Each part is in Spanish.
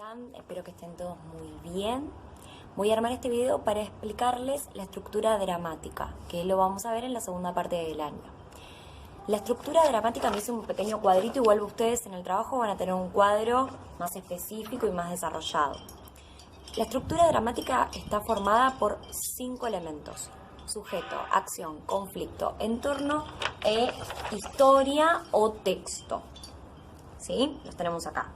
están? Espero que estén todos muy bien. Voy a armar este video para explicarles la estructura dramática, que lo vamos a ver en la segunda parte del año. La estructura dramática me hice un pequeño cuadrito, igual ustedes en el trabajo van a tener un cuadro más específico y más desarrollado. La estructura dramática está formada por 5 elementos: sujeto, acción, conflicto, entorno e historia o texto. ¿Sí? Los tenemos acá.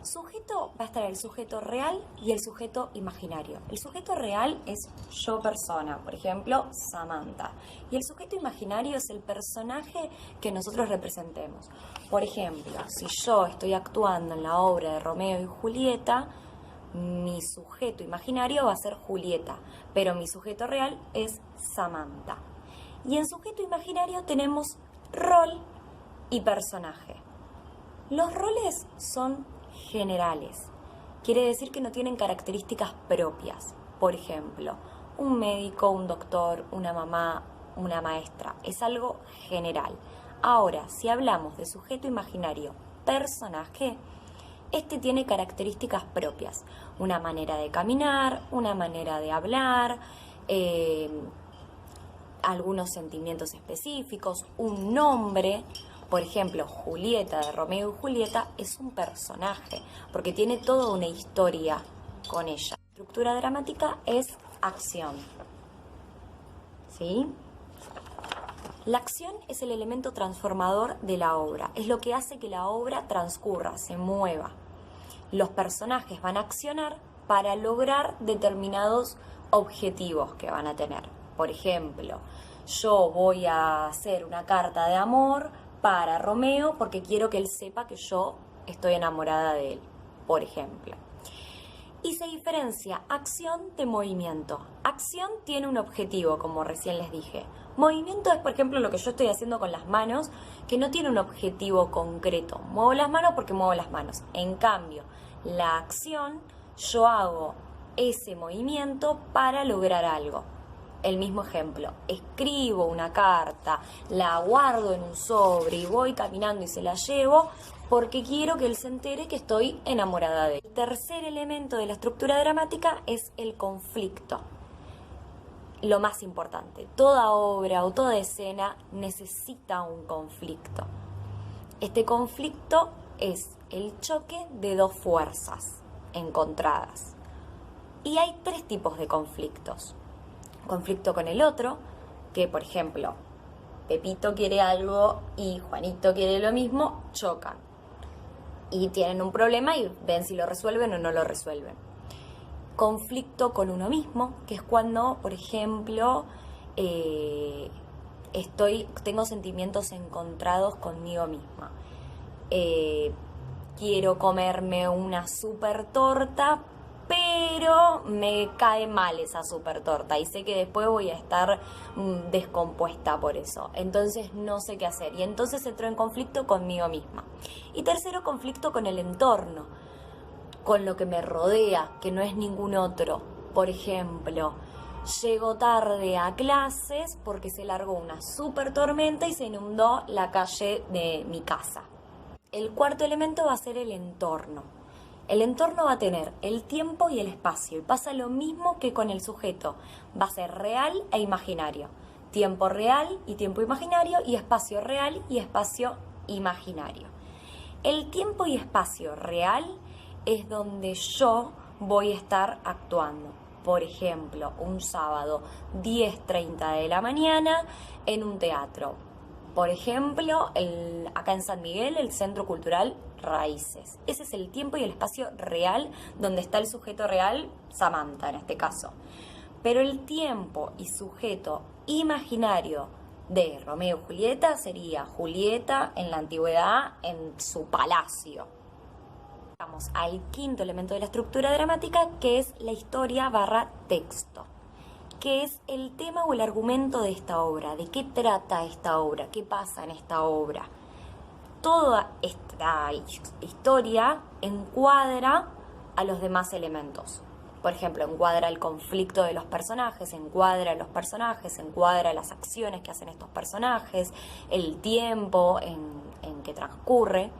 Sujeto, va a estar el sujeto real y el sujeto imaginario. El sujeto real es yo persona, por ejemplo, Samantha. Y el sujeto imaginario es el personaje que nosotros representemos. Por ejemplo, si yo estoy actuando en la obra de Romeo y Julieta, mi sujeto imaginario va a ser Julieta, pero mi sujeto real es Samantha. Y en sujeto imaginario tenemos rol y personaje. Los roles son generales. Quiere decir que no tienen características propias. Por ejemplo, un médico, un doctor, una mamá, una maestra. Es algo general. Ahora, si hablamos de sujeto imaginario, personaje, este tiene características propias. Una manera de caminar, una manera de hablar, algunos sentimientos específicos, un nombre. Por ejemplo, Julieta de Romeo y Julieta es un personaje, porque tiene toda una historia con ella. La estructura dramática es acción. ¿Sí? La acción es el elemento transformador de la obra, es lo que hace que la obra transcurra, se mueva. Los personajes van a accionar para lograr determinados objetivos que van a tener. Por ejemplo, yo voy a hacer una carta de amor para Romeo porque quiero que él sepa que yo estoy enamorada de él, por ejemplo. Y se diferencia acción de movimiento. Acción tiene un objetivo, como recién les dije. Movimiento es, por ejemplo, lo que yo estoy haciendo con las manos, que no tiene un objetivo concreto. Muevo las manos porque muevo las manos. En cambio, la acción, yo hago ese movimiento para lograr algo. El mismo ejemplo, escribo una carta, la guardo en un sobre y voy caminando y se la llevo porque quiero que él se entere que estoy enamorada de él. El tercer elemento de la estructura dramática es el conflicto. Lo más importante, toda obra o toda escena necesita un conflicto. Este conflicto es el choque de dos fuerzas encontradas. Y hay 3 tipos de conflictos. Conflicto con el otro, que por ejemplo, Pepito quiere algo y Juanito quiere lo mismo, chocan. Y tienen un problema y ven si lo resuelven o no lo resuelven. Conflicto con uno mismo, que es cuando, por ejemplo, tengo sentimientos encontrados conmigo misma. Quiero comerme una super torta, pero me cae mal esa super torta y sé que después voy a estar descompuesta por eso. Entonces no sé qué hacer y entonces entro en conflicto conmigo misma. Y tercero, conflicto con el entorno, con lo que me rodea, que no es ningún otro. Por ejemplo, llego tarde a clases porque se largó una super tormenta y se inundó la calle de mi casa. El cuarto elemento va a ser el entorno. El entorno va a tener el tiempo y el espacio, y pasa lo mismo que con el sujeto. Va a ser real e imaginario. Tiempo real y tiempo imaginario, y espacio real y espacio imaginario. El tiempo y espacio real es donde yo voy a estar actuando. Por ejemplo, un sábado 10:30 de la mañana en un teatro. Por ejemplo, acá en San Miguel, el Centro Cultural Raíces. Ese es el tiempo y el espacio real donde está el sujeto real, Samantha en este caso. Pero el tiempo y sujeto imaginario de Romeo y Julieta sería Julieta en la antigüedad en su palacio. Vamos al quinto elemento de la estructura dramática, que es la historia / texto. ¿Qué es el tema o el argumento de esta obra? ¿De qué trata esta obra? ¿Qué pasa en esta obra? Toda esta historia encuadra a los demás elementos. Por ejemplo, encuadra el conflicto de los personajes, encuadra las acciones que hacen estos personajes, el tiempo en que transcurre.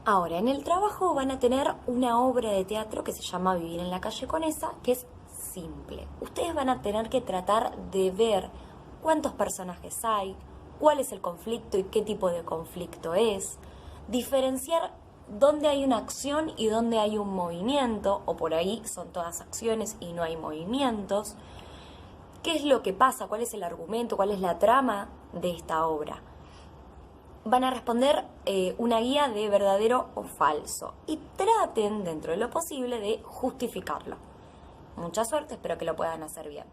Ahora, en el trabajo van a tener una obra de teatro que se llama Vivir en la calle Conesa, que es simple. Ustedes van a tener que tratar de ver cuántos personajes hay, cuál es el conflicto y qué tipo de conflicto es, diferenciar dónde hay una acción y dónde hay un movimiento, o por ahí son todas acciones y no hay movimientos, qué es lo que pasa, cuál es el argumento, cuál es la trama de esta obra. Van a responder una guía de verdadero o falso y traten, dentro de lo posible, de justificarlo. Mucha suerte, espero que lo puedan hacer bien.